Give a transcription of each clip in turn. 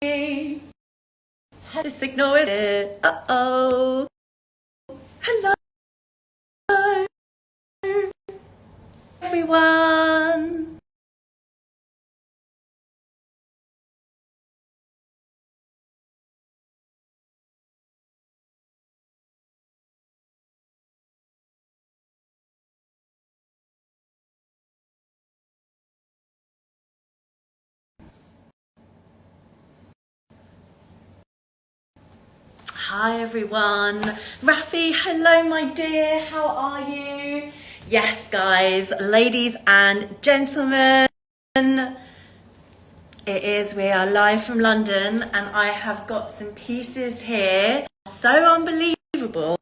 The signal is here. Uh-oh. Hello, everyone. Hi everyone. Rafi, hello my dear, how are you? Yes guys, ladies and gentlemen, we are live from London and I have got some pieces here, so unbelievable.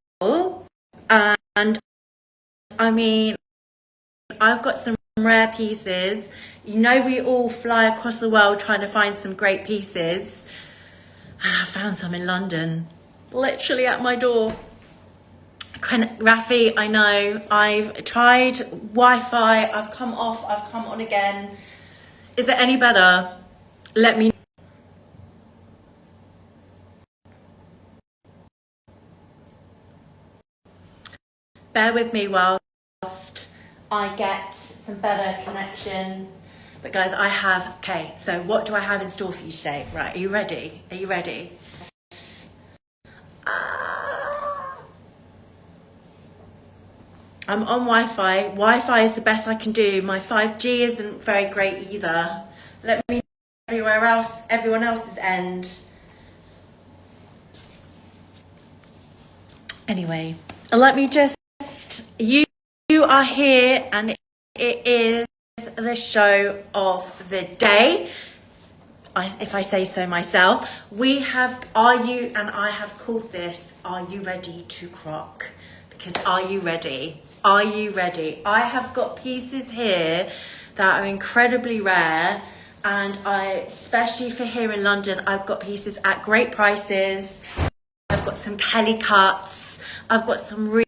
And I mean, I've got some rare pieces. You know, we all fly across the world trying to find some great pieces, and I found some in London. Literally at my door. Rafi, I know, I've tried Wi-Fi, I've come off, I've come on again. Is it any better? Let me know. Bear with me whilst I get some better connection. But guys, okay, so what do I have in store for you today? Right, are you ready? Are you ready? I'm on Wi-Fi. Wi-Fi is the best I can do. My 5G isn't very great either. Let me know everyone else's end. Anyway, let me just, you are here and it is the show of the day. If I say so myself, I have called this, Are You Ready to Croc? Because are you ready? Are you ready? I have got pieces here that are incredibly rare, and especially for here in London, I've got pieces at great prices. I've got some Kelly cuts, I've got some reels,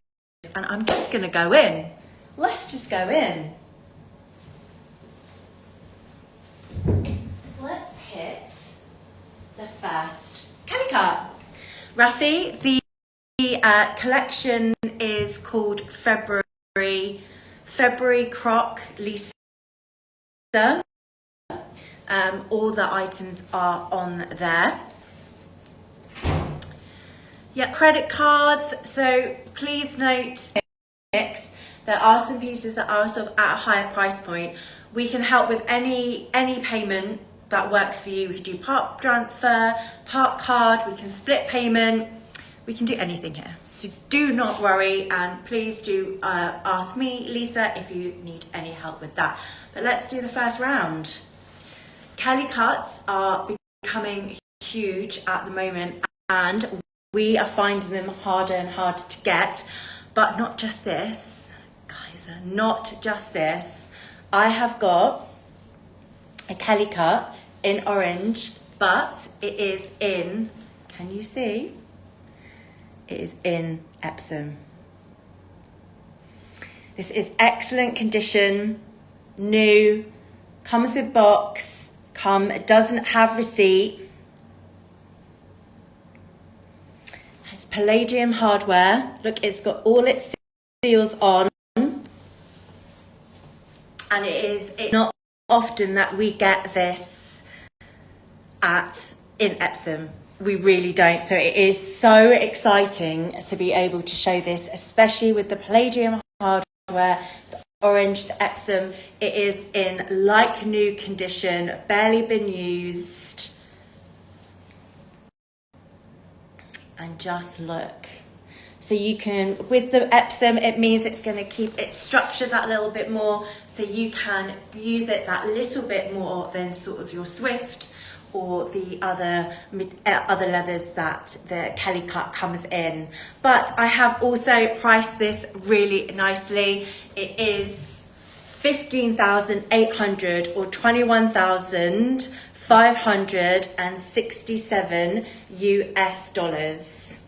and I'm just gonna go in. Let's just go in. Let's hit the first Kelly cut. Rafi, the collection is called February Croc Lisa. All the items are on there. Yeah, credit cards. So please note, there are some pieces that are sort of at a higher price point. We can help with any payment that works for you. We can do part transfer, part card, we can split payment. We can do anything here, so do not worry, and please do ask me, Lisa, if you need any help with that. But let's do the first round. Kelly cuts are becoming huge at the moment, and we are finding them harder and harder to get. But not just this, guys, not just this. I have got a Kelly cut in orange, but it is in, can you see? It is in Epsom. This is excellent condition, new, comes with box, it doesn't have receipt. It's palladium hardware. Look, it's got all its seals on. And it's not often that we get this in Epsom. We really don't. So it is so exciting to be able to show this, especially with the palladium hardware, the orange, the Epsom. It is in like new condition, barely been used. And just look. So you can, with the Epsom, it means it's going to keep its structure that little bit more, so you can use it that little bit more than sort of your Swift or the other leathers that the Kelly cut comes in. But I have also priced this really nicely. It is 15,800 or 21,567 US dollars.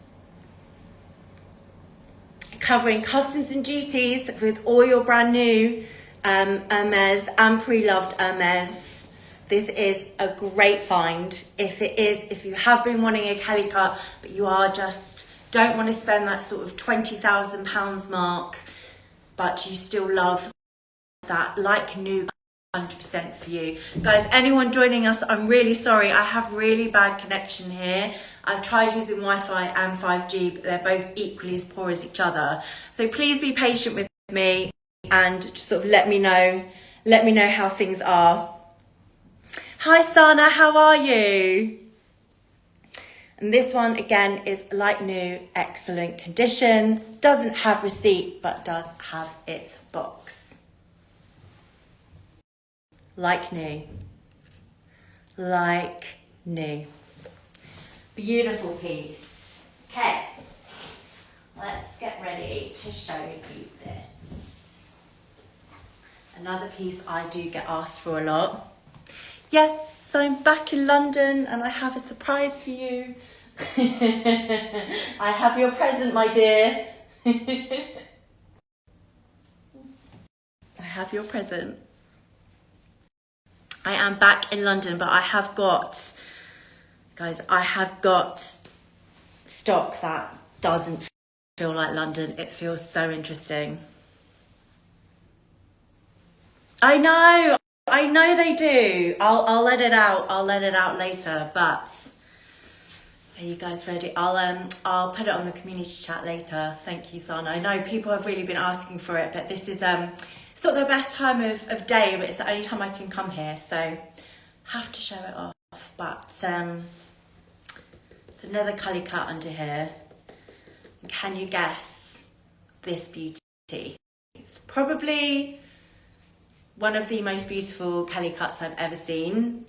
Covering customs and duties with all your brand new Hermes and pre-loved Hermes. this is a great find. If you have been wanting a calicut, but you are just don't want to spend that sort of £20,000 mark, but you still love that like new 100% for you. Guys, anyone joining us, I'm really sorry. I have really bad connection here. I've tried using Wi-Fi and 5G, but they're both equally as poor as each other. So please be patient with me and just sort of let me know how things are. Hi Sana, how are you? And this one again is like new, excellent condition. Doesn't have receipt, but does have its box. Like new. Like new. Beautiful piece. Okay, let's get ready to show you this. Another piece I do get asked for a lot. Yes, I'm back in London and I have a surprise for you. I have your present, my dear. I have your present. I am back in London, but I have got stock that doesn't feel like London. It feels so interesting. I know they do. I'll let it out later, but are you guys ready? I'll put it on the community chat later. Thank you, Sana. I know people have really been asking for it, but this is it's not the best time of day, but it's the only time I can come here, so have to show it off. But it's another calicut under here. Can you guess this beauty? It's probably one of the most beautiful calicuts I've ever seen.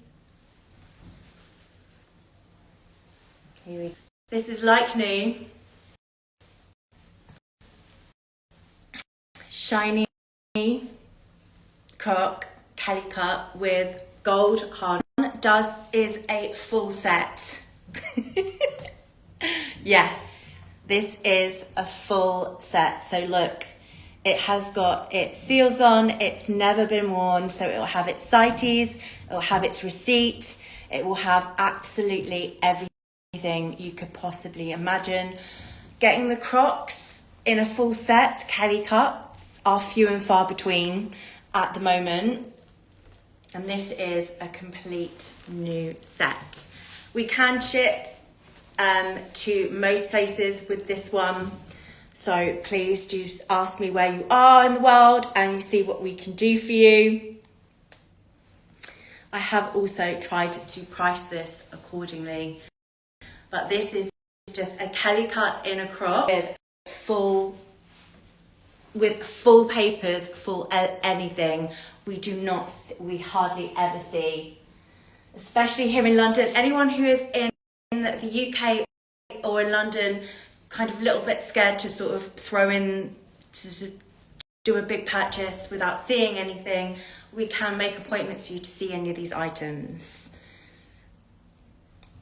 Here we go. This is like new. Shiny Croc calicut with gold hard. Is a full set. Yes, this is a full set. So look, it has got its seals on, it's never been worn, so it will have its CITES, it will have its receipt, it will have absolutely everything you could possibly imagine. Getting the Crocs in a full set, calicuts, are few and far between at the moment. And this is a complete new set. We can ship to most places with this one. So please do ask me where you are in the world and you see what we can do for you. I have also tried to price this accordingly. But this is just a calicut in a crop with full papers, full anything. We hardly ever see, especially here in London. Anyone who is in the UK or in London, kind of a little bit scared to sort of throw in, to do a big purchase without seeing anything, we can make appointments for you to see any of these items.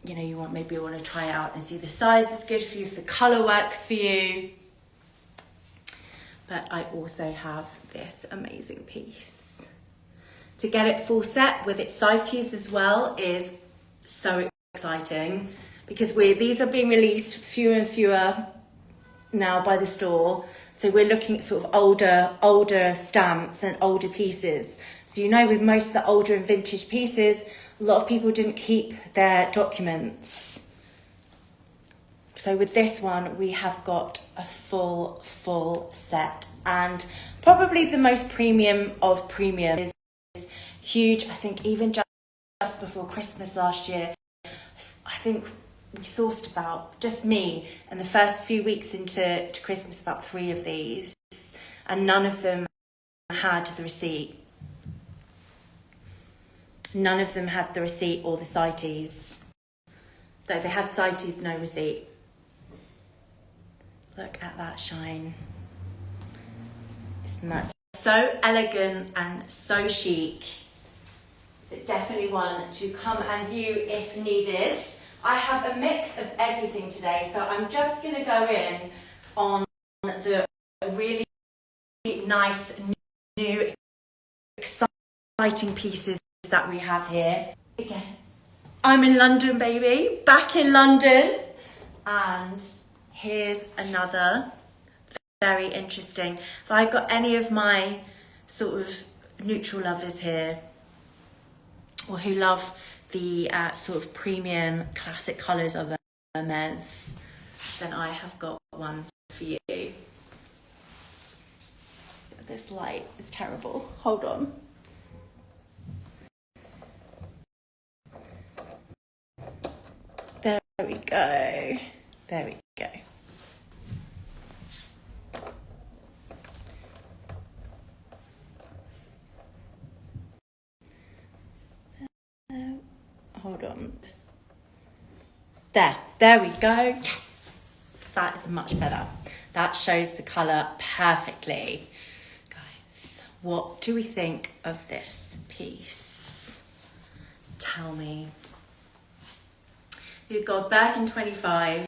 You know, you want to try out and see the size is good for you, if the colour works for you. But I also have this amazing piece. To get it full set with its CITES as well is so exciting, because these are being released fewer and fewer now by the store. So we're looking at sort of older stamps and older pieces. So you know, with most of the older and vintage pieces, a lot of people didn't keep their documents. So with this one, we have got a full set, and probably the most premium of premium is huge. I think even just before Christmas last year, I think we sourced about, just me, and the first few weeks into Christmas, about 3 of these, and none of them had the receipt. None of them had the receipt or the CITES. Though they had CITES, no receipt. Look at that shine. Isn't that so elegant and so chic? But definitely one to come and view if needed. I have a mix of everything today, so I'm just going to go in on the really nice, new, exciting pieces that we have here. Again, I'm in London, baby, back in London. And here's another very interesting. If I got any of my sort of neutral lovers here, or who love the sort of premium classic colours of Hermes, then I have got one for you. This light is terrible. Hold on. There we go. There we go. Hold on. There we go. Yes, that is much better. That shows the colour perfectly. Guys, what do we think of this piece? Tell me. We've got Birkin 25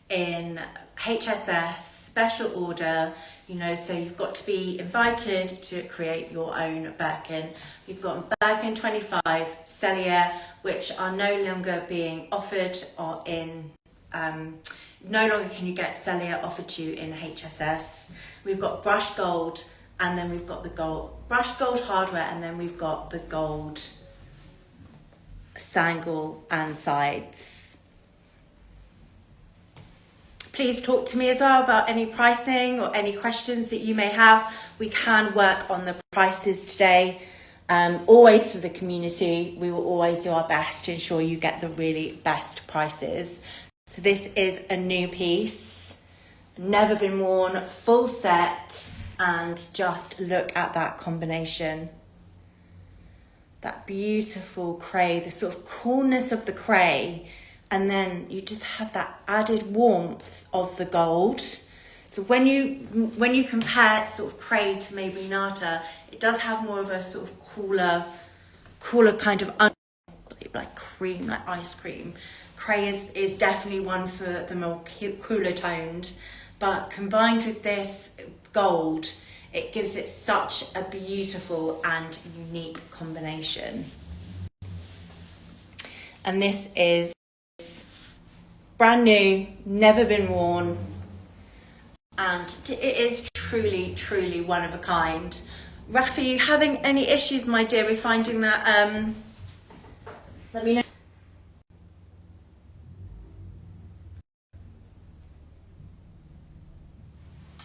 in HSS, special order, you know, so you've got to be invited to create your own Birkin. We've got Birkin 25 Cellier, which are no longer being offered or in, no longer can you get Cellier offered to you in HSS. We've got brushed gold, and then we've got the gold, brushed gold hardware, and then we've got the gold sangle and sides. Please talk to me as well about any pricing or any questions that you may have. We can work on the prices today. Always for the community, we will always do our best to ensure you get the really best prices. So this is a new piece, never been worn, full set, and just look at that combination. That beautiful cray, the sort of coolness of the cray, and then you just have that added warmth of the gold. So when you compare sort of cray to maybe nata, it does have more of a sort of cooler kind of like cream, like ice cream. Cray is definitely one for the more cooler toned, but combined with this gold, it gives it such a beautiful and unique combination. And this is brand new, never been worn, and it is truly, truly one of a kind. Raf, are you having any issues, my dear, with finding that? Let me know.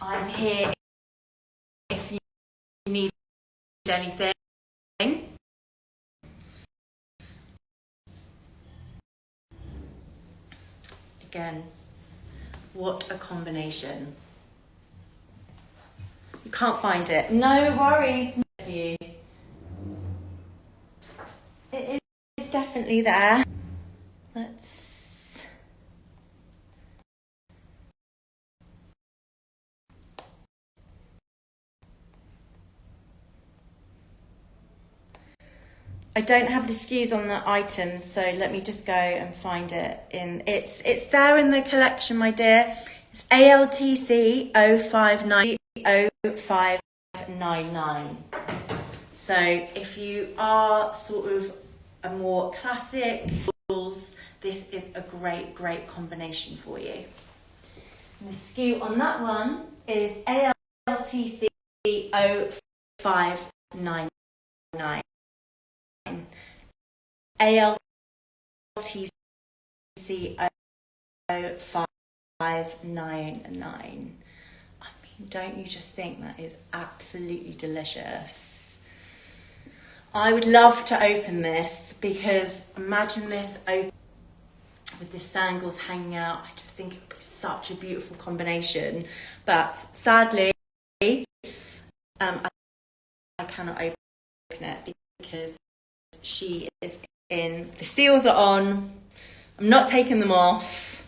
I'm here if you need anything. Again, what a combination. You can't find it. No worries. It is definitely there. Let's... I don't have the SKUs on the items, so let me just go and find it. It's there in the collection, my dear. It's ALTC 0599. So if you are sort of a more classic, this is a great combination for you. And the SKU on that one is ALTC 0599. ALTC 0599. I mean, don't you just think that is absolutely delicious? I would love to open this, because imagine this open with the sangles hanging out. I just think it would be such a beautiful combination. But sadly, I cannot open it because she is in. The seals are on. I'm not taking them off.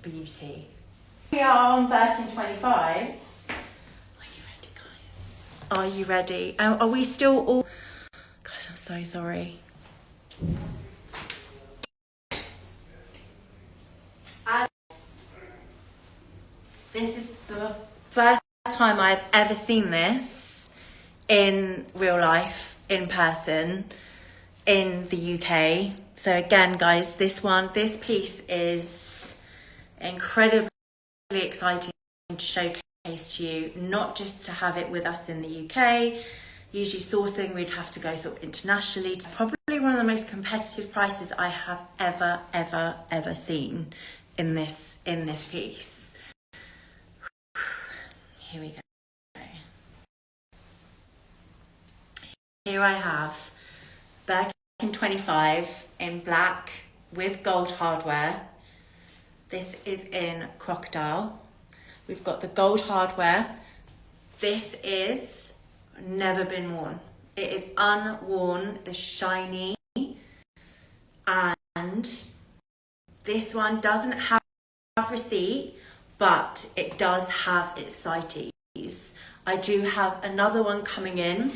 Beauty. We are on Birkin 25s. Are you ready, guys? Are you ready? Are we still all... Guys, I'm so sorry. This is the first time I've ever seen this in real life, in person, in the UK. So again, guys, this piece is incredibly exciting to showcase to you, not just to have it with us in the UK. Usually sourcing, we'd have to go sort of internationally. It's probably one of the most competitive prices I have ever seen in this piece. Here we go. Here I have Birkin 25 in black with gold hardware. This is in crocodile. We've got the gold hardware. This is never been worn. It is unworn, the shiny, and this one doesn't have receipt, but it does have its CITES. I do have another one coming in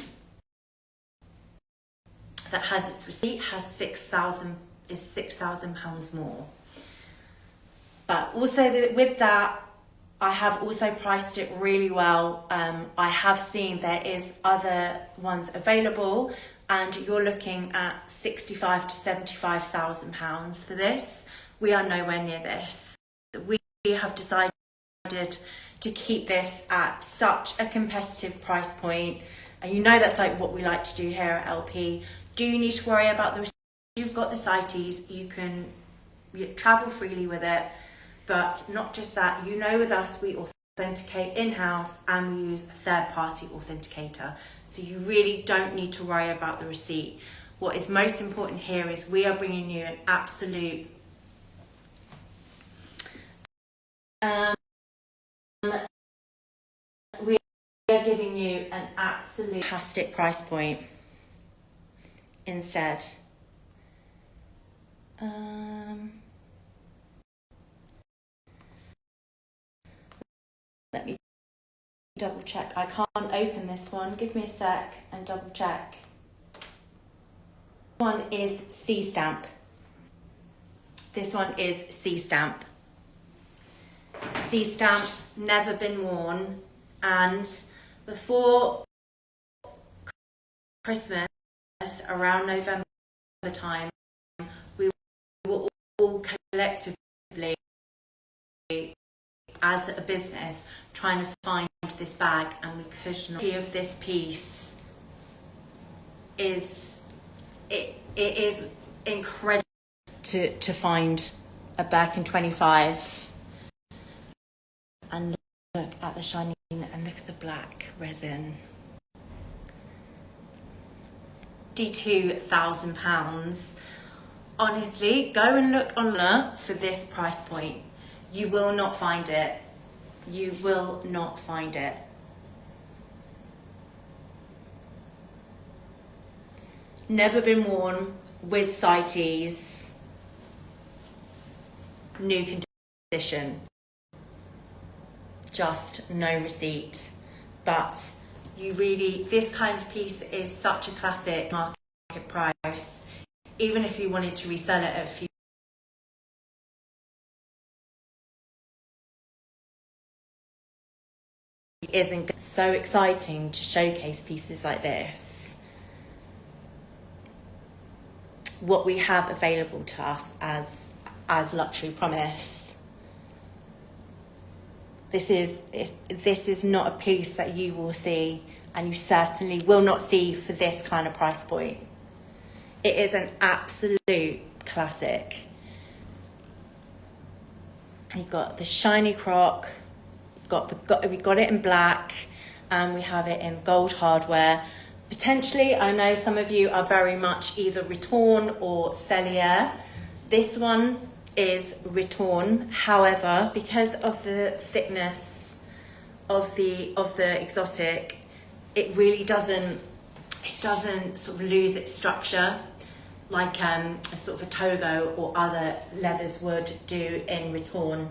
that has its receipt, has £6,000 more. But also with that, I have also priced it really well. I have seen there is other ones available, and you're looking at £65,000 to £75,000 for this. We are nowhere near this. We have decided to keep this at such a competitive price point, and you know that's like what we like to do here at LP. Do you need to worry about the receipt? You've got the CITES, you can travel freely with it. But not just that, you know, with us, we authenticate in-house and we use a third-party authenticator. So you really don't need to worry about the receipt. What is most important here is we are bringing you an absolute we are giving you an absolute fantastic price point instead. Let me double check. I can't open this one. Give me a sec and double check. This one is C-stamp. This one is C-stamp. C-stamp, never been worn. And before Christmas, around November time, we were all collectively, as a business, trying to find this bag, and we could not. The of this piece is it is incredible to find a Birkin 25 and look at the shiny and look at the black resin. £52,000. Honestly, go and look online for this price point. You will not find it. You will not find it. Never been worn, with CITES, new condition. Just no receipt. But you really, this kind of piece is such a classic market price. Even if you wanted to resell it at a few isn't so exciting to showcase pieces like this. What we have available to us as Luxury Promise. This is not a piece that you will see, and you certainly will not see for this kind of price point. It is an absolute classic. You've got the shiny Croc. We got it in black, and we have it in gold hardware. Potentially, I know some of you are very much either Retorn or Cellier. This one is Retorn. However, because of the thickness of the exotic, it really doesn't sort of lose its structure like a sort of a Togo or other leathers would do in Retorn.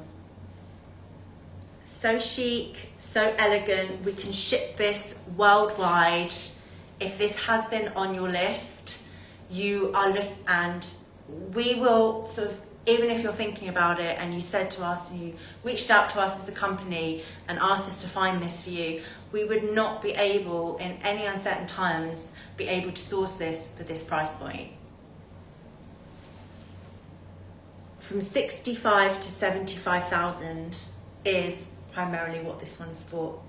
So chic, so elegant. We can ship this worldwide. If this has been on your list, you are and we will sort of even if you're thinking about it and you said to us and you reached out to us as a company and asked us to find this for you, we would not be able, in any uncertain times, be able to source this for this price point. From 65 to 75,000 is primarily what this one's for,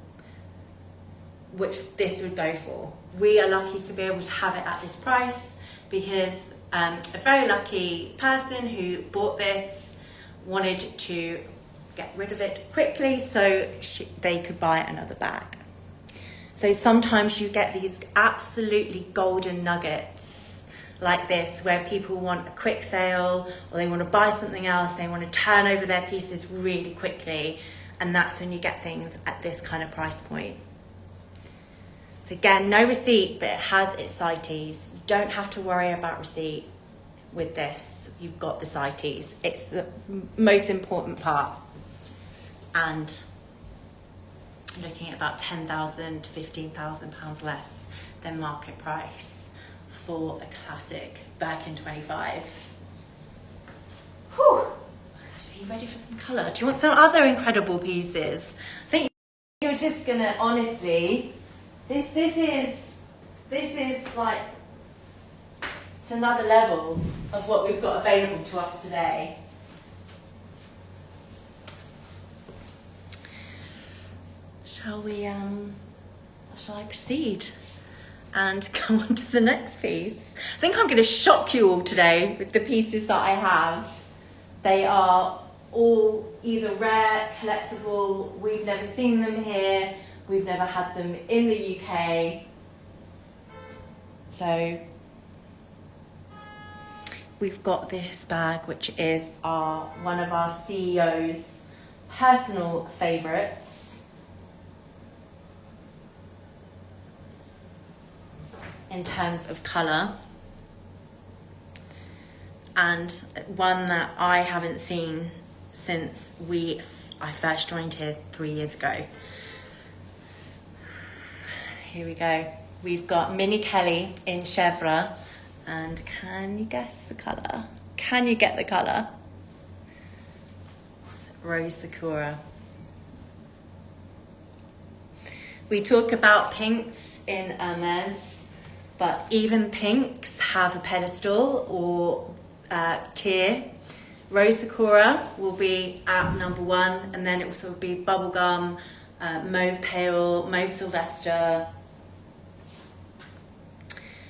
which this would go for. We are lucky to be able to have it at this price because a very lucky person who bought this wanted to get rid of it quickly so they could buy another bag. So sometimes you get these absolutely golden nuggets like this where people want a quick sale or they want to buy something else, they want to turn over their pieces really quickly, and that's when you get things at this kind of price point. So again, no receipt, but it has its CITES. You don't have to worry about receipt with this. You've got the CITES. It's the most important part. And looking at about £10,000 to £15,000 less than market price for a classic Birkin 25. Whew. Are you ready for some colour? Do you want some other incredible pieces? I think you're just gonna, honestly, this is like, it's another level of what we've got available to us today. Shall I proceed and go on to the next piece? I think I'm going to shock you all today with the pieces that I have. They are all either rare, collectible, we've never seen them here, we've never had them in the UK. So we've got this bag, which is one of our CEO's personal favourites. In terms of colour, and one that I haven't seen since I first joined here 3 years ago. Here we go. We've got Minnie Kelly in Chevre, and can you guess the colour? Can you get the colour? It's Rose Sakura. We talk about pinks in Hermes, but even pinks have a pedestal or tier. Rose Sakura will be at number 1, and then it will sort of be Bubblegum, Mauve Pale, Mauve Sylvester.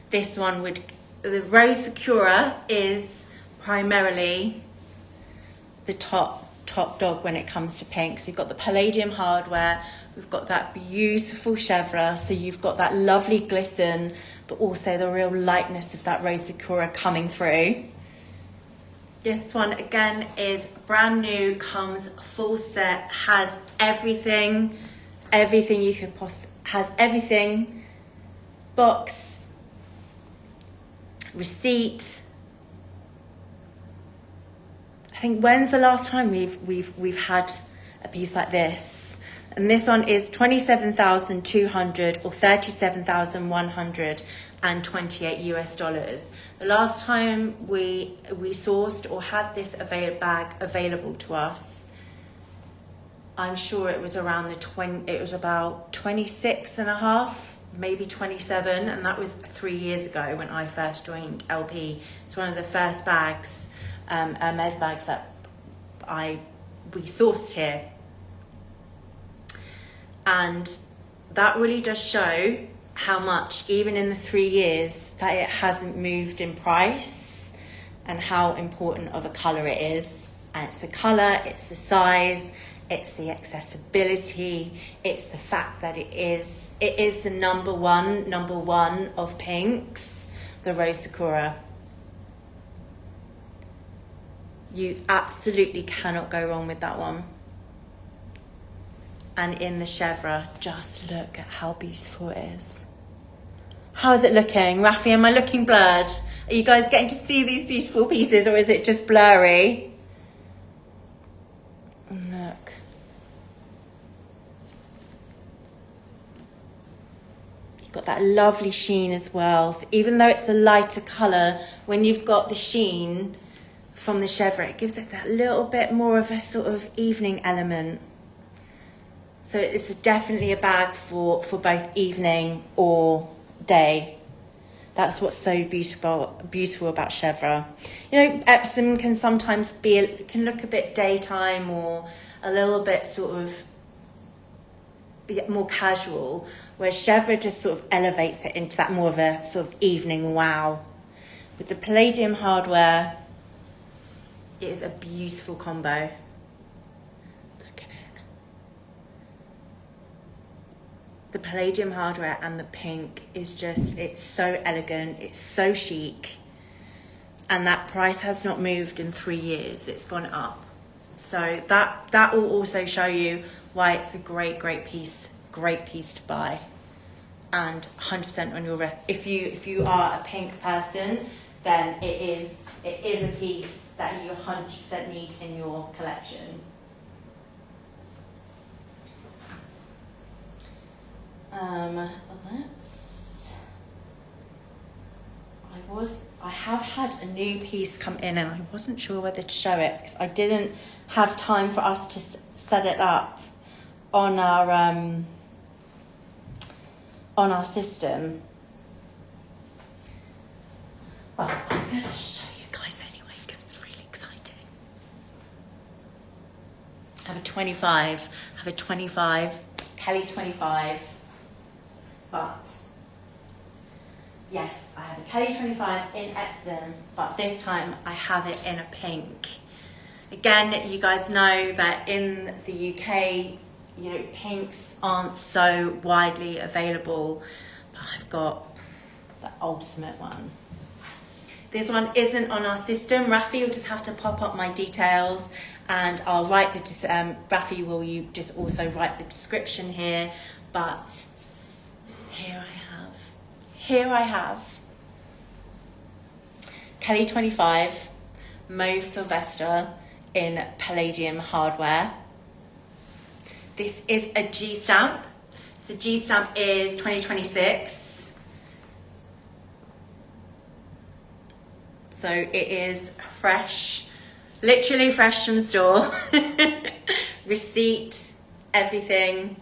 This one the Rose Sakura is primarily the top dog when it comes to pinks. We've got the palladium hardware, we've got that beautiful chevre, so you've got that lovely glisten, but also the real lightness of that Rose Sakura coming through. This one again is brand new, comes full set, has everything you could has everything, box, receipt. I think when's the last time we've had a piece like this? And this one is 27,200 or 37,128 US dollars. The last time we sourced or had this bag available to us, I'm sure it was around it was about 26 and a half, maybe 27, and that was 3 years ago when I first joined LP. It's one of the first bags, Hermes bags that we sourced here. And that really does show how much, even in the 3 years, that it hasn't moved in price, and how important of a colour it is. And it's the colour, it's the size, it's the accessibility, it's the fact that it is the number one of pinks, the Rose Sakura. You absolutely cannot go wrong with that one. And in the chevre, just look at how beautiful it is. How is it looking? Rafi, am I looking blurred? Are you guys getting to see these beautiful pieces, or is it just blurry? Look. You've got that lovely sheen as well. So even though it's a lighter colour, when you've got the sheen, from the chevre. It gives it that little bit more of a sort of evening element. So it's definitely a bag for both evening or day. That's what's so beautiful about chevre. You know, Epsom can sometimes can look a bit daytime or a little bit sort of more casual, whereas chevre just sort of elevates it into that more of a sort of evening wow. With the palladium hardware, it is a beautiful combo. Look at it. The palladium hardware and the pink is just, it's so elegant, it's so chic, and that price has not moved in 3 years, it's gone up. So that will also show you why it's a great piece to buy. And 100% on your, if you are a pink person, then it is a piece that you 100% need in your collection. I have had a new piece come in and I wasn't sure whether to show it because I didn't have time for us to set it up on our system. Well, I'm going to show you guys anyway because it's really exciting. I have a 25, Kelly 25, but yes, I have a Kelly 25 in Epsom, but this time I have it in a pink. Again, you guys know that in the UK, you know, pinks aren't so widely available, but I've got the ultimate one. This one isn't on our system. Rafi will just have to pop up my details and I'll write Rafi, will you just also write the description here, but here I have Kelly 25 Mauve Sylvester in palladium hardware. This is a G stamp. So G stamp is 2026. So it is fresh, literally fresh from the store. Receipt, everything.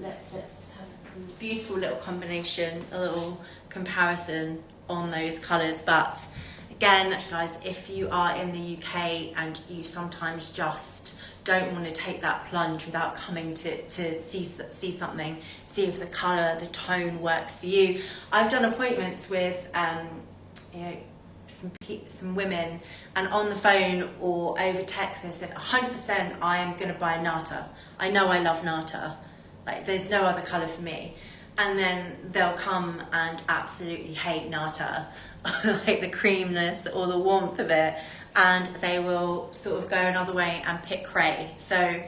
Let's have a beautiful little combination, a little comparison on those colours. But again, guys, if you are in the UK and you sometimes just don't want to take that plunge without coming to see something, see if the colour, the tone works for you. I've done appointments with you know, some women, and on the phone or over text they said 100% I am going to buy Nata. I know I love Nata. Like, there's no other colour for me. And then they'll come and absolutely hate Nata, like the creaminess or the warmth of it, and they will sort of go another way and pick Cray. So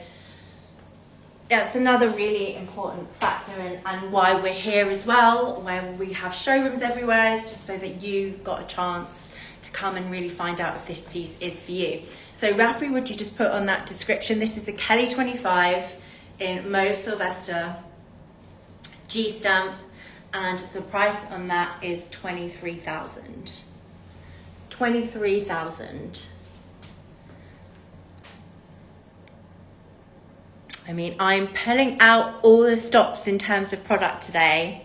yeah, it's another really important factor and why we're here as well, where we have showrooms everywhere, is just so that you've got a chance to come and really find out if this piece is for you. So Rafi, would you just put on that description? This is a Kelly 25 in Mauve Sylvester, G stamp, and the price on that is 23,000. 23,000. I mean, I'm pulling out all the stops in terms of product today.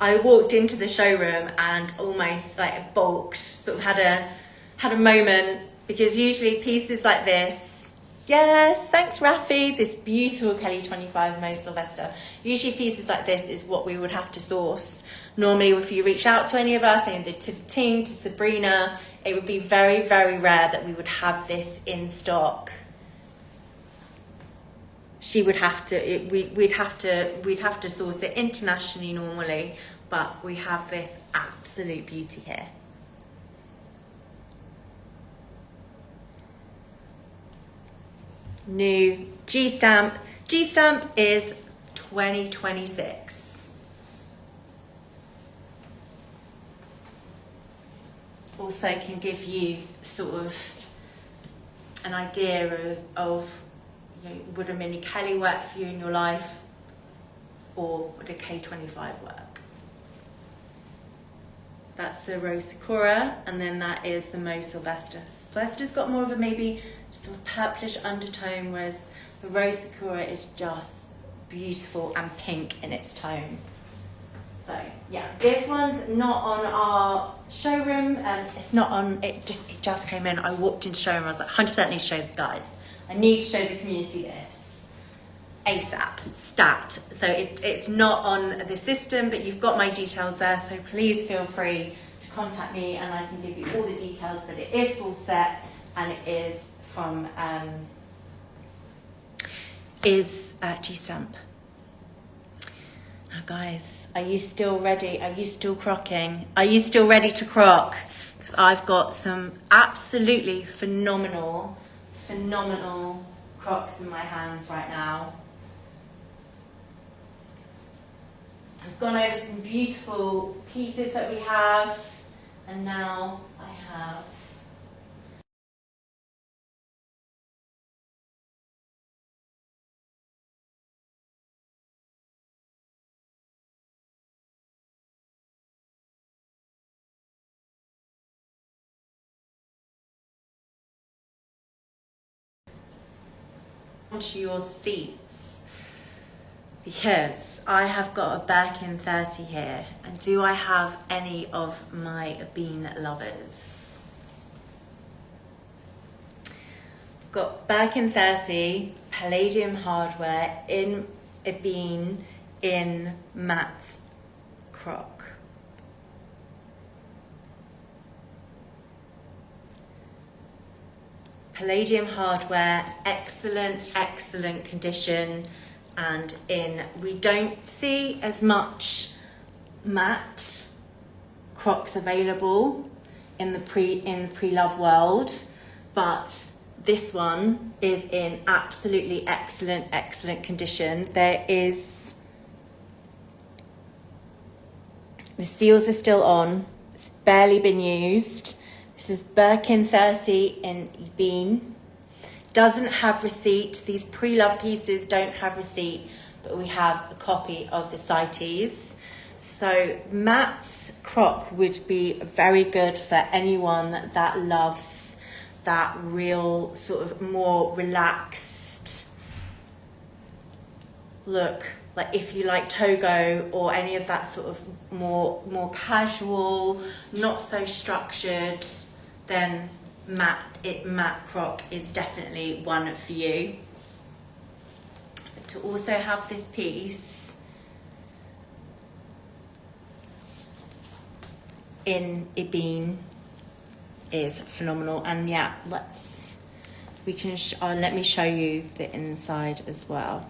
I walked into the showroom and almost like balked, sort of had a moment, because usually pieces like this, yes, thanks Rafi, this beautiful Kelly 25 Mauve Sylvester, usually pieces like this is what we would have to source. Normally if you reach out to any of us, and the team, to Sabrina, it would be very, very rare that we would have this in stock. She would have to, we'd have to source it internationally normally, but we have this absolute beauty here. New G stamp. G stamp is 2026. Also can give you sort of an idea of you know, would a mini Kelly work for you in your life, or would a K25 work? That's the Rose Sakura, and then that is the Mo Sylvester. Sylvester's got more of a maybe sort of purplish undertone, whereas the Rose Sakura is just beautiful and pink in its tone. So yeah, this one's not on our showroom. It's not on. It just came in. I walked into showroom. I was like, 100% need to show the guys. I need to show the community this ASAP, stat. So it's not on the system, but you've got my details there. So please feel free to contact me, and I can give you all the details. But it is full set, and it is from G-Stamp. Now guys, are you still ready? Are you still crocking? Are you still ready to croc? Because I've got some absolutely phenomenal crocs in my hands right now. I've gone over some beautiful pieces that we have, and now I have onto your seats, because I have got a Birkin 30 here, and do I have any of my bean lovers? Got Birkin 30 Palladium hardware in a bean in matte croc. Palladium hardware, excellent condition, and we don't see as much matte crocs available in the pre-love world, but this one is in absolutely excellent condition. The seals are still on, it's barely been used. This is Birkin 30 in bean. Doesn't have receipt. These pre-love pieces don't have receipt, but we have a copy of the CITES. So matte croc would be very good for anyone that loves that real sort of more relaxed look. Like if you like Togo or any of that sort of more casual, not so structured, then matte croc is definitely one for you. But to also have this piece in a bean is phenomenal. And yeah, let me show you the inside as well.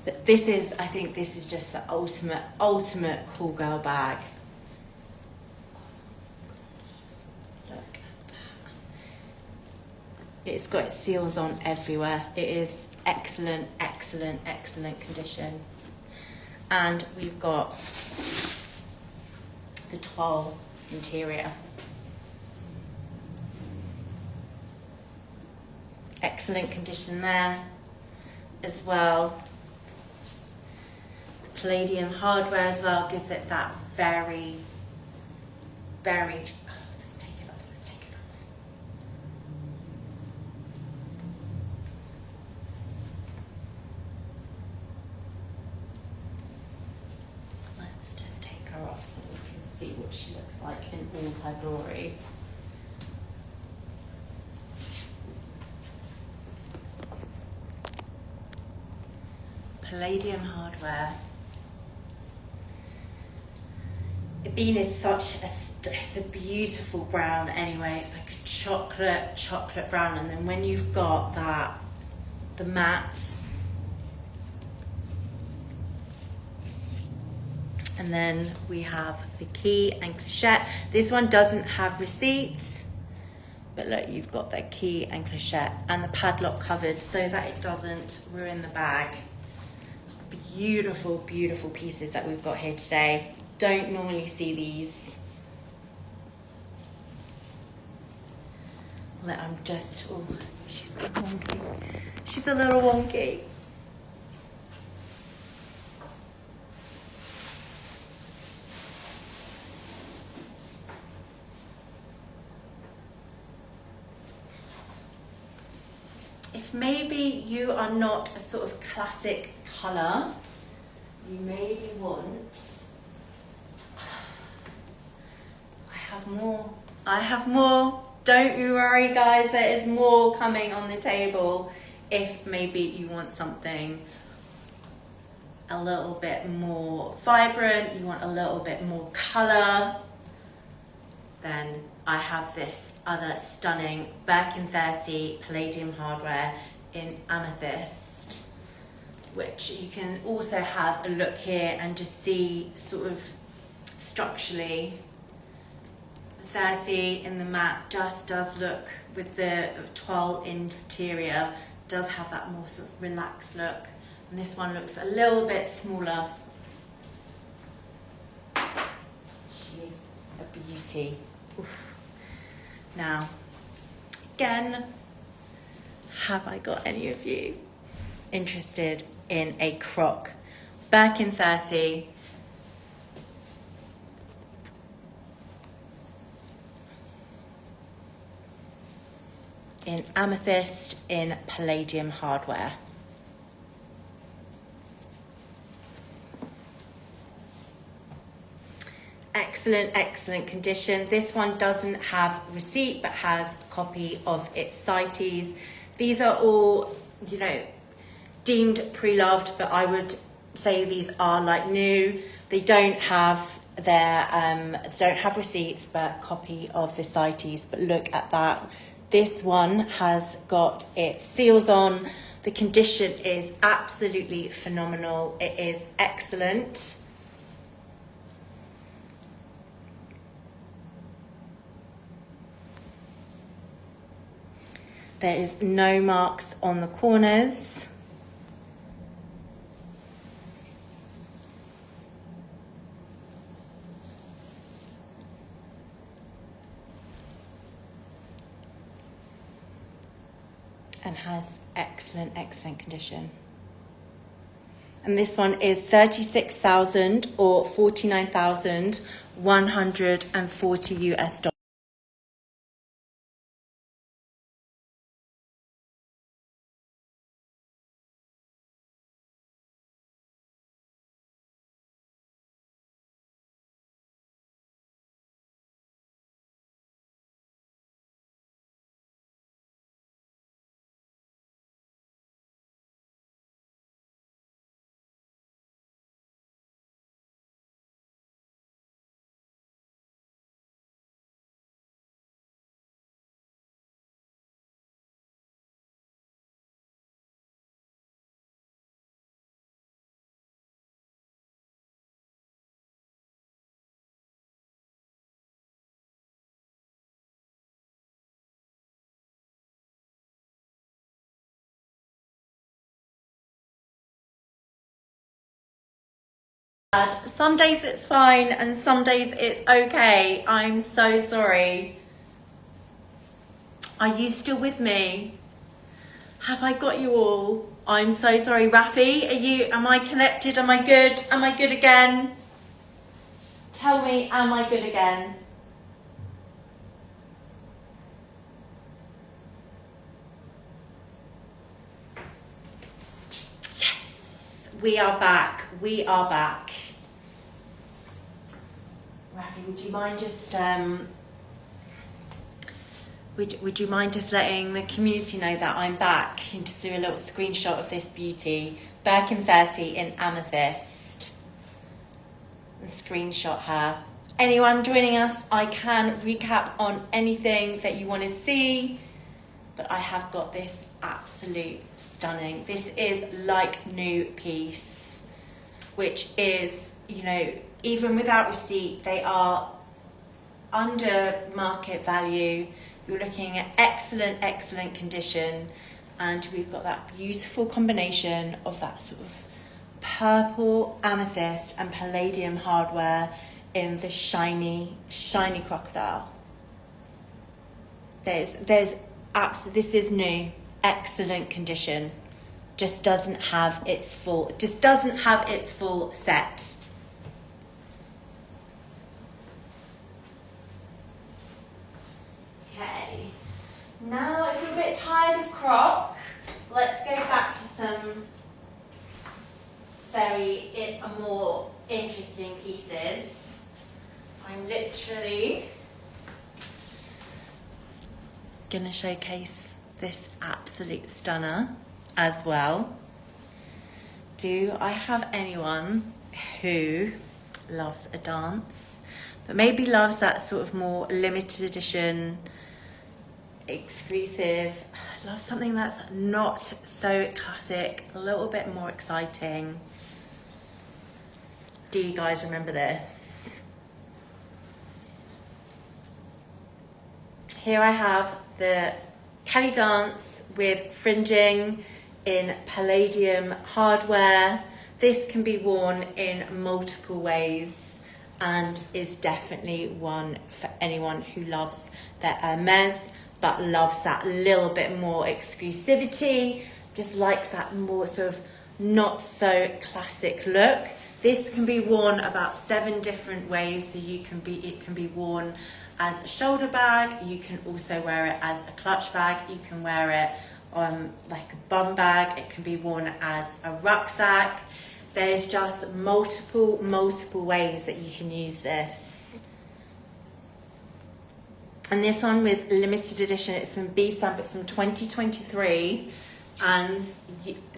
I think this is just the ultimate cool girl bag. Look at that. It's got its seals on everywhere. It is excellent condition. And we've got the toile interior. Excellent condition there as well. Palladium hardware as well gives it that very let's take it off. Let's just take her off so we can see what she looks like in all her glory. Palladium hardware. Bean is it's a beautiful brown anyway. It's like a chocolate brown, and then when you've got the matte, and then we have the key and clochette. This one doesn't have receipt, but look, you've got the key and clochette and the padlock covered so that it doesn't ruin the bag. Beautiful pieces that we've got here today. Don't normally see these. I'm just, oh, she's a little wonky. She's a little wonky. if maybe you are not a sort of classic colour, you maybe want, I have more, don't you worry guys, there is more coming on the table. If maybe you want something a little bit more vibrant, you want a little bit more colour, then I have this other stunning Birkin 30 Palladium hardware in amethyst, which you can also have a look here and just see sort of structurally. 30 in the matte just does look, with the toile interior, does have that more sort of relaxed look. And this one looks a little bit smaller. She's a beauty. Oof. Now, again, have I got any of you interested in a Croc Birkin 30? In amethyst in Palladium hardware. Excellent, excellent condition. This one doesn't have receipt but has a copy of its CITES. These are all, you know, deemed pre-loved, but I would say these are like new. They don't have their don't have receipts but copy of the CITES. But look at that. This one has got its seals on. The condition is absolutely phenomenal. It is excellent. There is no marks on the corners. And has excellent, excellent condition. And this one is 36,000 or 49,140 US dollars. Some days it's fine and some days it's okay. I'm so sorry. Are you still with me? Have I got you all? I'm so sorry. Rafi, am I connected? Am I good? Am I good again? Tell me, am I good again? Yes, we are back. We are back. Rafi, would you mind just would you mind just letting the community know that I'm back and just do a little screenshot of this beauty, Birkin 30 in amethyst, and screenshot her. Anyone joining us, I can recap on anything that you want to see, but I have got this absolute stunning. This is like new piece, which is, you know, even without receipt, they are under market value. You're looking at excellent, excellent condition, and we've got that beautiful combination of that sort of purple amethyst and palladium hardware in the shiny, shiny crocodile. This is new, excellent condition. Just doesn't have its full set. Okay. Now, if you're a bit tired of Croc, let's go back to some more interesting pieces. I'm literally gonna showcase this absolute stunner as well. Do I have anyone who loves a dance, but maybe loves that sort of more limited edition, exclusive, loves something that's not so classic, a little bit more exciting? Do you guys remember this? Here I have the Kelly dance with fringing in palladium hardware. This can be worn in multiple ways and is definitely one for anyone who loves their Hermes but loves that little bit more exclusivity, just likes that more sort of not so classic look. This can be worn about 7 different ways. So it can be worn as a shoulder bag. You can also wear it as a clutch bag. You can wear it like a bum bag. It can be worn as a rucksack. There's just multiple ways that you can use this. And this one was limited edition. It's from B Stamp. It's from 2023, and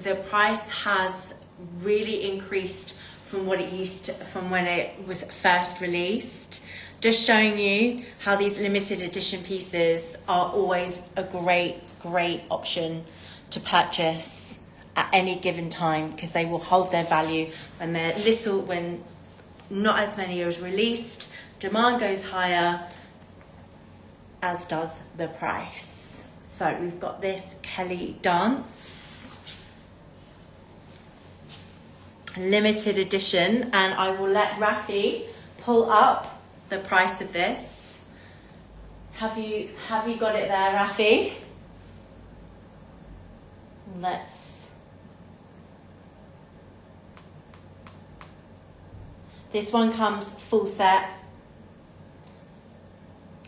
the price has really increased from what it used to, from when it was first released. Just showing you how these limited edition pieces are always a great option to purchase at any given time, because they will hold their value when they're little, when not as many are released. Demand goes higher, as does the price. So we've got this Kelly dance, limited edition, and I will let Rafi pull up the price of this. Have you got it there, Rafi? This one comes full set,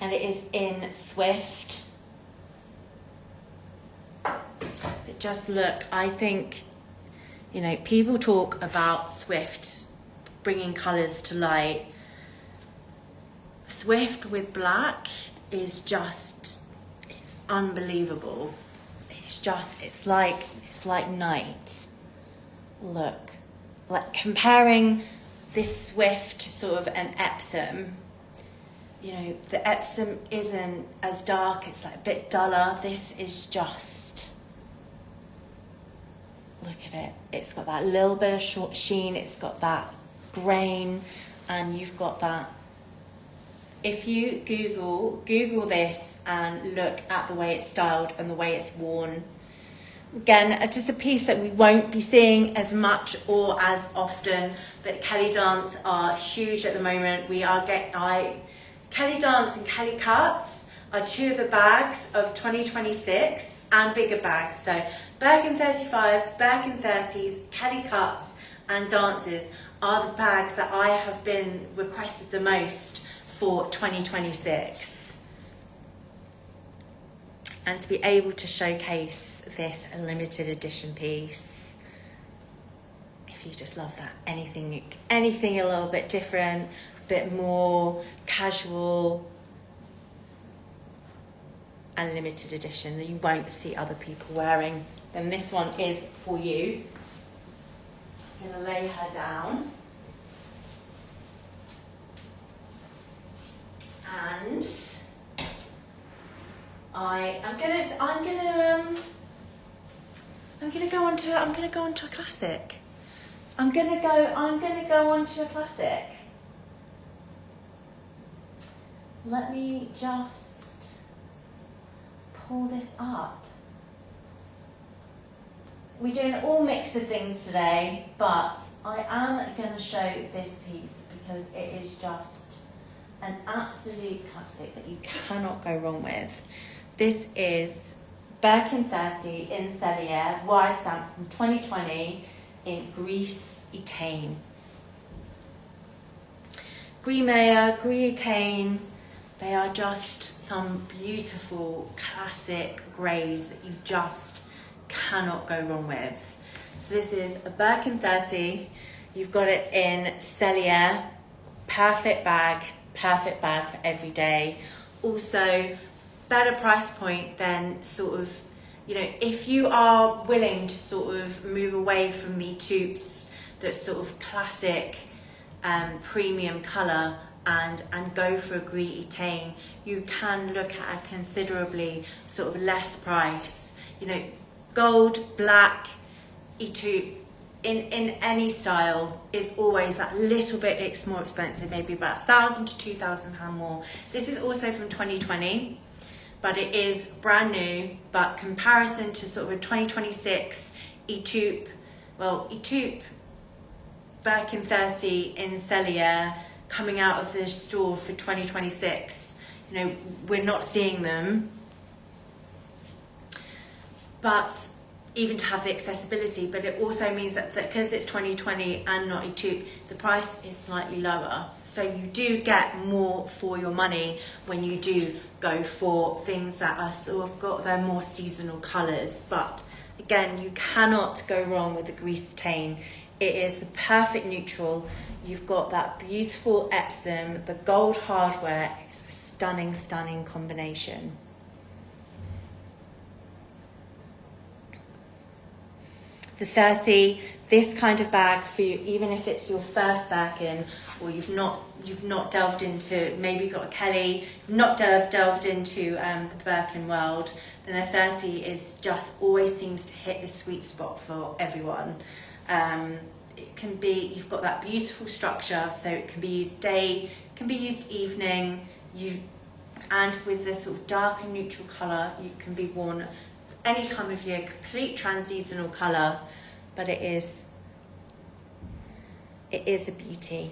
and it is in Swift. But just look, I think, you know, people talk about Swift bringing colours to light. Swift with black is just, it's unbelievable. It's like night. Look, like comparing this Swift to sort of an Epsom. You know, the Epsom isn't as dark, it's like a bit duller. This is just, look at it. It's got that little bit of short sheen, it's got that grain, and you've got that. If you Google this and look at the way it's styled and the way it's worn, again, just a piece that we won't be seeing as much or as often, but Kelly Dance are huge at the moment. Kelly Dance and Kelly Cuts are 2 of the bags of 2026 and bigger bags. So Birkin 35s, Birkin 30s, Kelly Cuts and Dances are the bags that I have been requested the most for 2026. And to be able to showcase this limited edition piece, if you just love that, anything a little bit different, a bit more casual and limited edition that you won't see other people wearing, then this one is for you. I'm going to lay her down. And I'm gonna go on to a classic. I'm gonna go on to a classic. Let me just pull this up. We're doing all mix of things today, but I am going to show this piece because it is just an absolute classic that you cannot go wrong with. This is Birkin 30 in Cellier, wire stamp from 2020 in Gris Etane. Gris Meyer, Gris Etane, they are just some beautiful classic greys that you just cannot go wrong with. So this is a Birkin 30. You've got it in Cellier. Perfect bag for every day. Also, better price point than sort of, you know, if you are willing to sort of move away from the tubes that sort of classic premium colour and go for a gris Etain, you can look at a considerably sort of less price. You know, gold, black, Etude in any style is always that little bit more expensive, maybe about £1,000 to £2,000 more. This is also from 2020, but it is brand new. But comparison to sort of a 2026 Etude, well, Etude Birkin 30 in Cellier coming out of the store for 2026, you know, we're not seeing them. But even to have the accessibility, but it also means that because it's 2020 and not Etude, the price is slightly lower. So you do get more for your money when you do go for things that are sort of got their more seasonal colours. But again, you cannot go wrong with the Gris Etain. It is the perfect neutral. You've got that beautiful Epsom, the gold hardware. It's a stunning, stunning combination. The 30, this kind of bag for you, even if it's your first Birkin, or you've not delved into, maybe you've got a Kelly, you've not delved into the Birkin world, then the 30 is just always seems to hit the sweet spot for everyone. It can be, you've got that beautiful structure, so it can be used day, can be used evening, and with this sort of dark and neutral colour, you can be worn any time of year, complete trans-seasonal colour, but it is a beauty.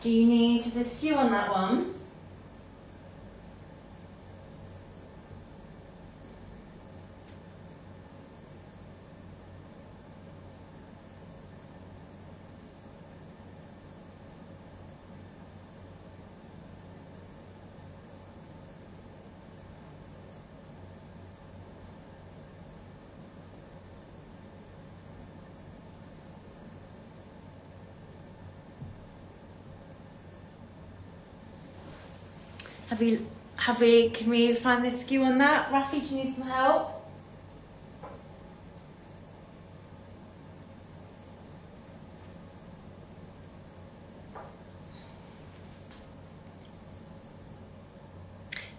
Do you need the skew on that one? Can we find the skew on that? Rafi, do you need some help?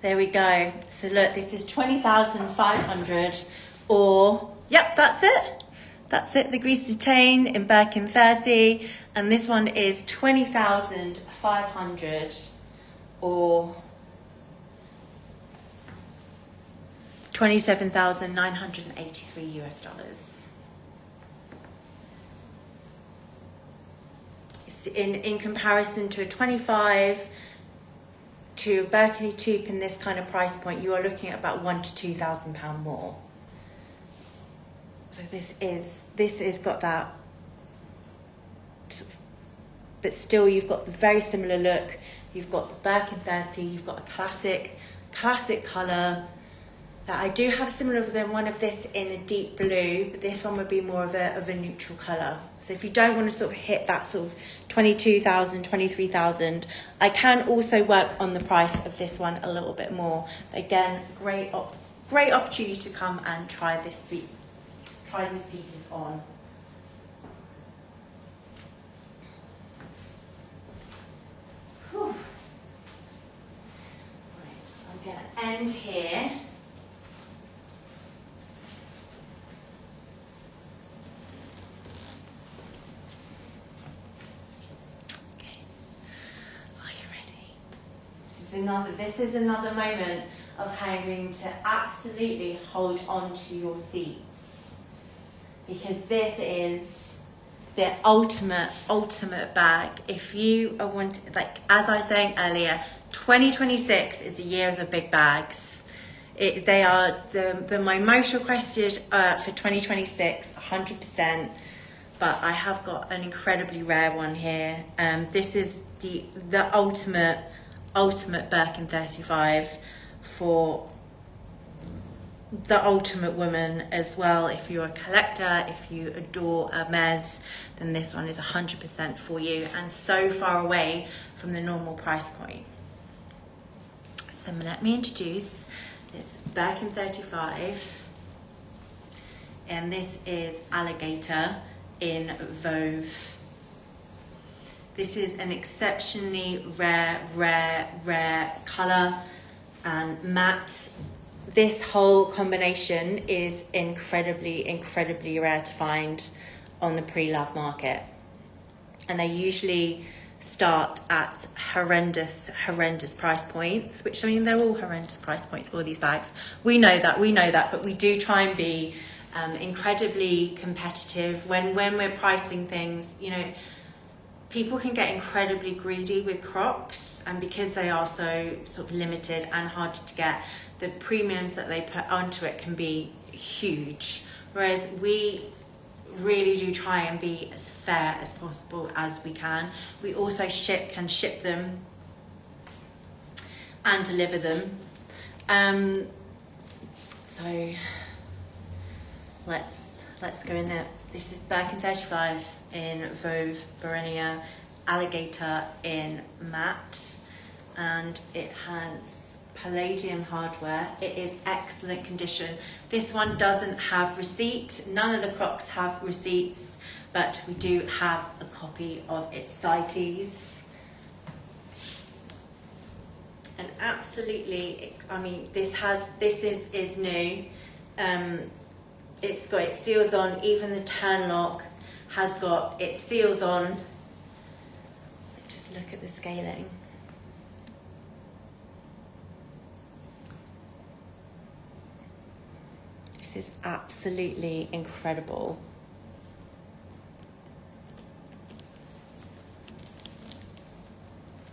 There we go. So look, this is 20,500 or, yep, that's it. That's it, the Gris Etain in Birkin 30. And this one is 20,500 or 27,983 US dollars. It's in comparison to a 25 to a Birkin Etude in this kind of price point, you are looking at about £1,000 to £2,000 more. So this is got that, but still you've got the very similar look. You've got the Birkin 30. You've got a classic colour. I do have a similar one of this in a deep blue, but this one would be more of a neutral colour. So if you don't want to sort of hit that sort of 22,000, 23,000, I can also work on the price of this one a little bit more. Again, great opportunity to come and try these pieces on. Whew. Right, I'm going to end here. This is another moment of having to absolutely hold on to your seats, because this is the ultimate bag. If you are wanting, like as I was saying earlier, 2026 is the year of the big bags. They are my most requested for 2026, 100%. But I have got an incredibly rare one here. This is the ultimate Birkin 35 for the ultimate woman as well. If you're a collector, if you adore Hermes, then this one is 100% for you, and so far away from the normal price point. So let me introduce this Birkin 35, and this is Alligator in Vauve. This is an exceptionally rare colour and matte. This whole combination is incredibly rare to find on the pre-love market. And they usually start at horrendous price points, which, I mean, they're all horrendous price points, all these bags. We know that, but we do try and be incredibly competitive when we're pricing things. You know, people can get incredibly greedy with Crocs, and because they are so sort of limited and hard to get, the premiums that they put onto it can be huge. Whereas we really do try and be as fair as possible as we can. We also can ship them and deliver them. So let's go in there. This is Birkin 35 in Vauve Bérenia, Alligator in matte, and it has palladium hardware. It is excellent condition. This one doesn't have receipt. None of the Crocs have receipts, but we do have a copy of its CITES. And absolutely, I mean, this is new. It's got its seals on. Even the turn lock has got its seals on. Just look at the scaling. This is absolutely incredible.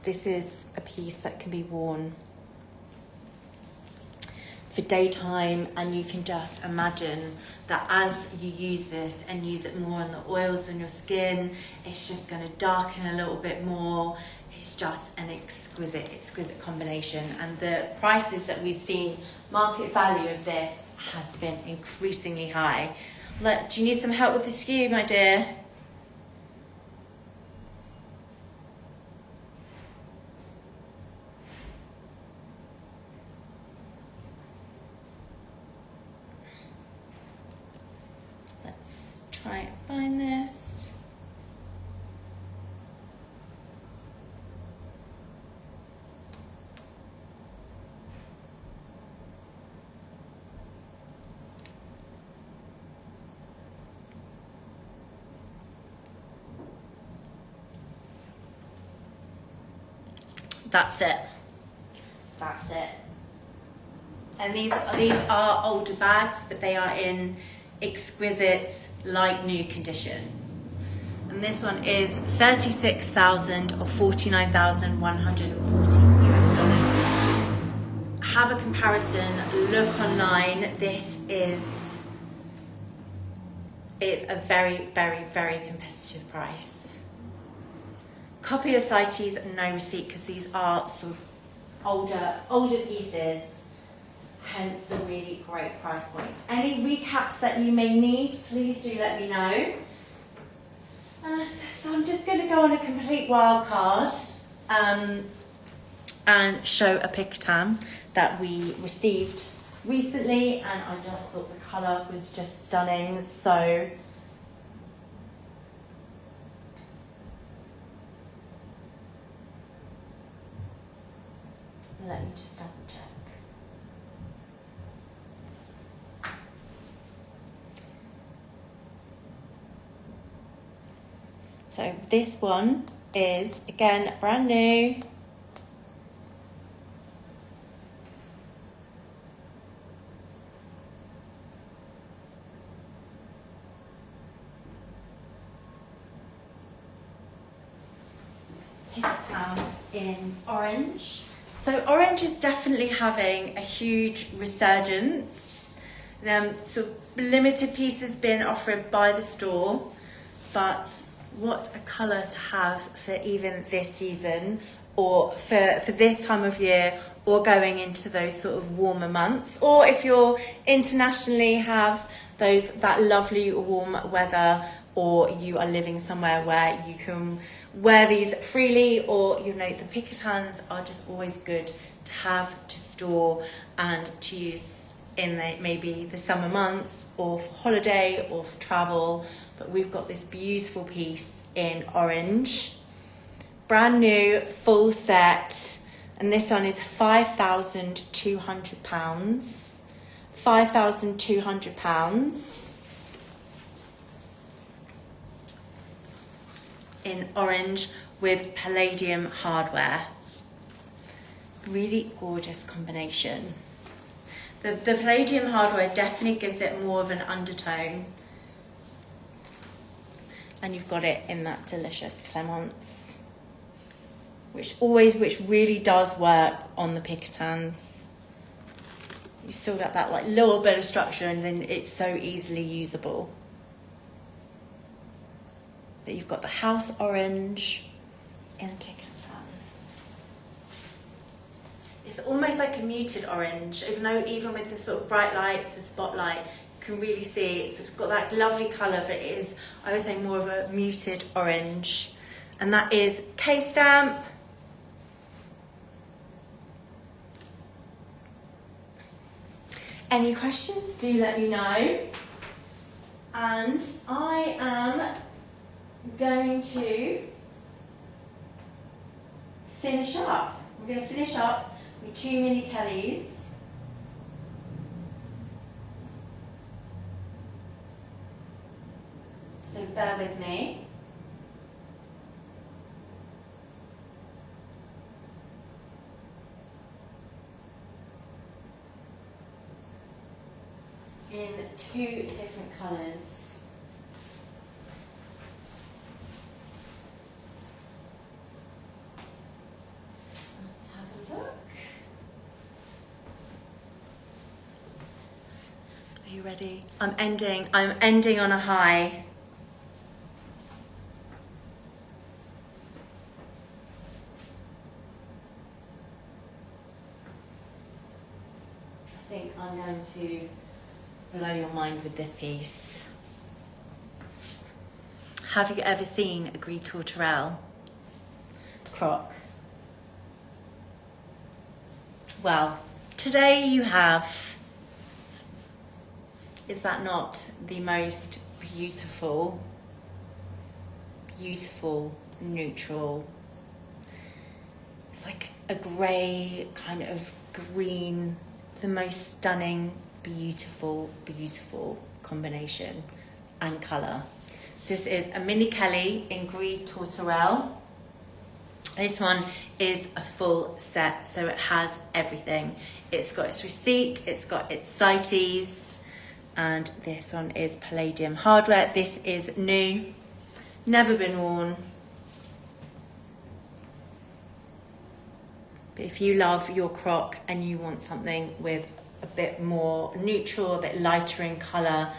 This is a piece that can be worn for daytime, and you can just imagine that as you use this and use it more on the oils on your skin, it's just going to darken a little bit more. It's just an exquisite combination, and the prices that we've seen, market value of this has been increasingly high. Look, do you need some help with the skew, my dear? Let's try and find this. That's it. And these are older bags, but they are in exquisite, like new condition. And this one is 36,000 or 49,140 US dollars. Have a comparison, look online. It's a very competitive price. Copy of CITES, no receipt, because these are sort of older pieces, hence the really great price points. Any recaps that you may need, please do let me know. So I'm just going to go on a complete wild card and show a pictam that we received recently, and I just thought the colour was just stunning. So let me just double check. So this one is, again, brand new. Pictam in orange. So orange is definitely having a huge resurgence. So limited pieces being offered by the store, but what a colour to have for even this season. or for this time of year, or going into those sort of warmer months, or if you're internationally have that lovely warm weather, or you are living somewhere where you can wear these freely, or the Picotans are just always good to have, to store and to use in maybe the summer months, or for holiday, or for travel. But we've got this beautiful piece in orange, brand new, full set, and this one is £5,200. £5,200 in orange with palladium hardware. Really gorgeous combination. The palladium hardware definitely gives it more of an undertone. And you've got it in that delicious Clemence, which really does work on the Picotans. You've still got that like little bit of structure, and then it's so easily usable. But you've got the house orange in a Picotan. It's almost like a muted orange, even with the sort of bright lights, the spotlight, you can really see it's got that lovely colour, but it is, I would say, more of a muted orange. And that is K-stamp. Any questions, do let me know. And I am going to finish up. We're going to finish up with 2 mini Kellys. So bear with me. In 2 different colours. Let's have a look. Are you ready? I'm ending on a high. I think I'm going to blow your mind with this piece. Have you ever seen a gris tourterelle croc? Well, today you have. Is that not the most beautiful neutral? It's like a grey, kind of green, the most stunning, beautiful combination and colour. So this is a mini Kelly in gris tourterelle. This one is a full set, so it has everything. It's got its receipt, it's got its CITES, and this one is palladium hardware. This is new, never been worn. But if you love your croc and you want something with a bit more neutral, a bit lighter in colour,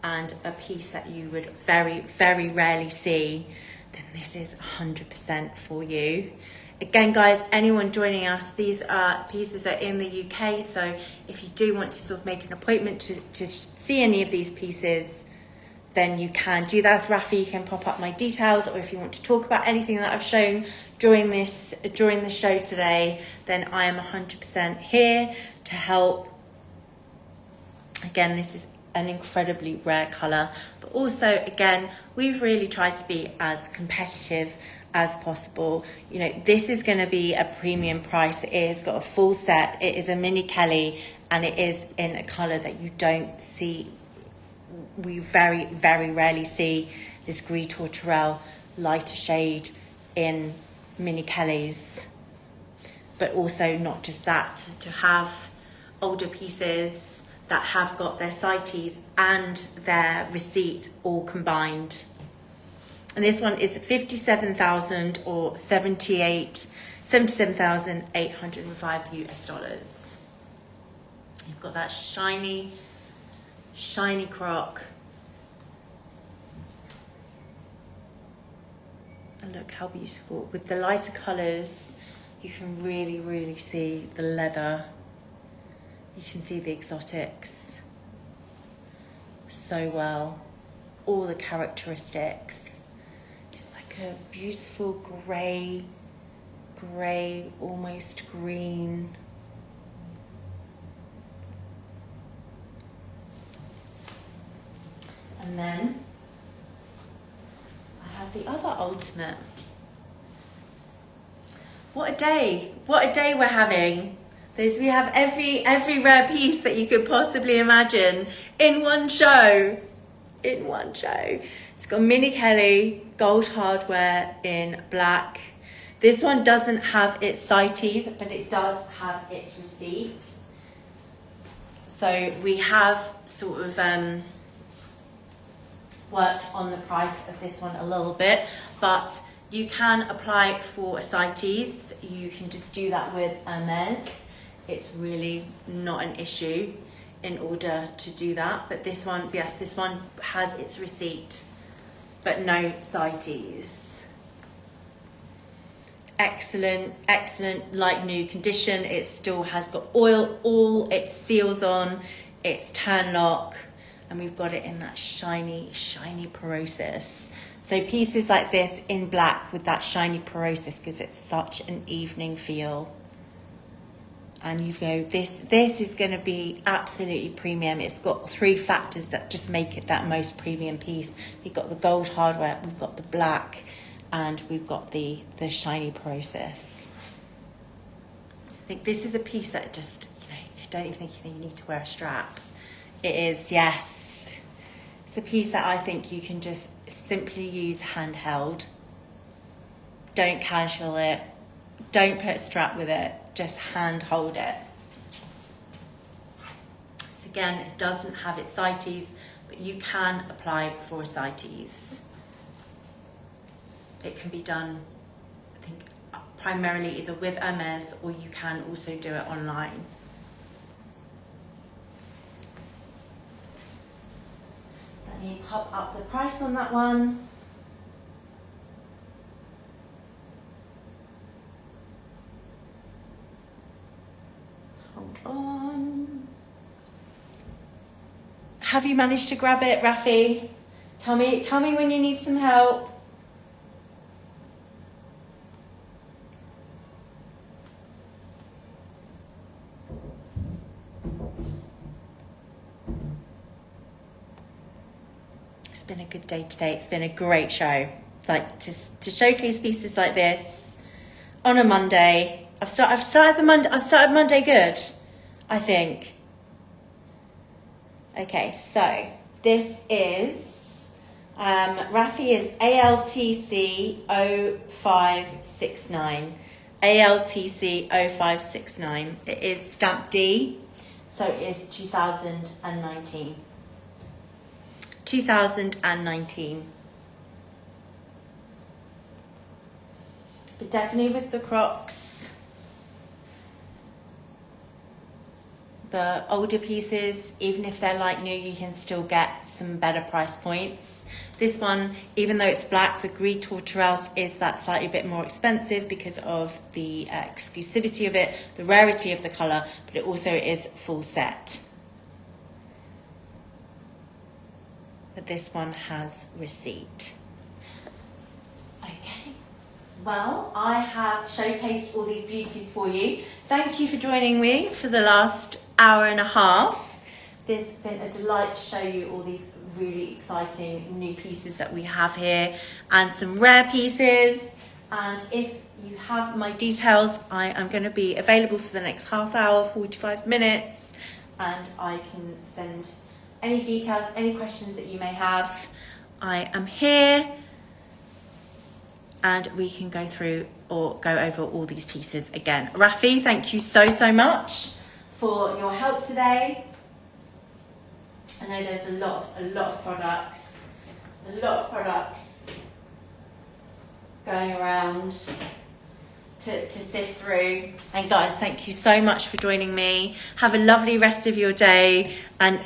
and a piece that you would very, very rarely see, then this is 100% for you. Again, guys, anyone joining us, these pieces are in the UK, so if you do want to sort of make an appointment to see any of these pieces, then you can do that. As Rafi, you can pop up my details, or if you want to talk about anything that I've shown during the show today, then I am 100% here to help. Again, this is an incredibly rare colour, but also, again, we've really tried to be as competitive as possible. You know, this is going to be a premium price. It is got a full set. It is a mini Kelly, and it is in a colour that you don't see. We very, very rarely see this gris tourterelle lighter shade in mini Kellys. But also, not just that, to have older pieces that have got their CITES and their receipt all combined. And this one is 57,000 or 77,805 US dollars. You've got that shiny croc. And look how beautiful with the lighter colours you can really see the leather. You can see the exotics so well, all the characteristics. It's like a beautiful grey, almost green. And then I have the other ultimate. What a day we're having. We have every rare piece that you could possibly imagine in one show. It's got Minnie Kelly, gold hardware in black. This one doesn't have its CITES, but it does have its receipt. So we have sort of worked on the price of this one a little bit, but you can apply for a CITES. You can just do that with Hermes. It's really not an issue in order to do that. But this one, yes, this one has its receipt, but no CITES. Excellent, like new condition. It still has got all its seals on, its turn lock, and we've got it in that shiny porosis. So pieces like this in black with that shiny porosis gives it such an evening feel. And you go, this is going to be absolutely premium. It's got 3 factors that just make it that most premium piece. We've got the gold hardware, we've got the black, and we've got the shiny porosis. I think this is a piece that just, I don't even think you need to wear a strap. It is, yes. It's a piece that I think you can just simply use handheld. Don't casual it. Don't put a strap with it. Just hand hold it. So again, it doesn't have its CITES, but you can apply for a CITES. It can be done, I think, primarily either with Hermes, or you can also do it online. Let me pop up the price on that one. Hold on. Have you managed to grab it, Rafi? Tell me when you need some help. It's been a good day today. It's been a great show. Like to showcase pieces like this on a Monday. I've started Monday good, I think. Okay, so this is Rafi is ALTC 0569. ALTC 0569. It is stamp D, so it is 2019. 2019. But definitely with the Crocs. The older pieces, even if they're like new, you can still get some better price points. This one, even though it's black, the gris tourterelle is that slightly bit more expensive because of the exclusivity of it, the rarity of the colour, but it also is full set. But this one has receipt. Okay. Well, I have showcased all these beauties for you. Thank you for joining me for the last hour and a half. It's been a delight to show you all these really exciting new pieces that we have here and some rare pieces. And if you have my details, I am going to be available for the next half hour, 45 minutes, and I can send any details, any questions that you may have. I am here, and we can go through or go over all these pieces again. Rafi, thank you so much for your help today. I know there's a lot of products going around to sift through. And guys, thank you so much for joining me. Have a lovely rest of your day, and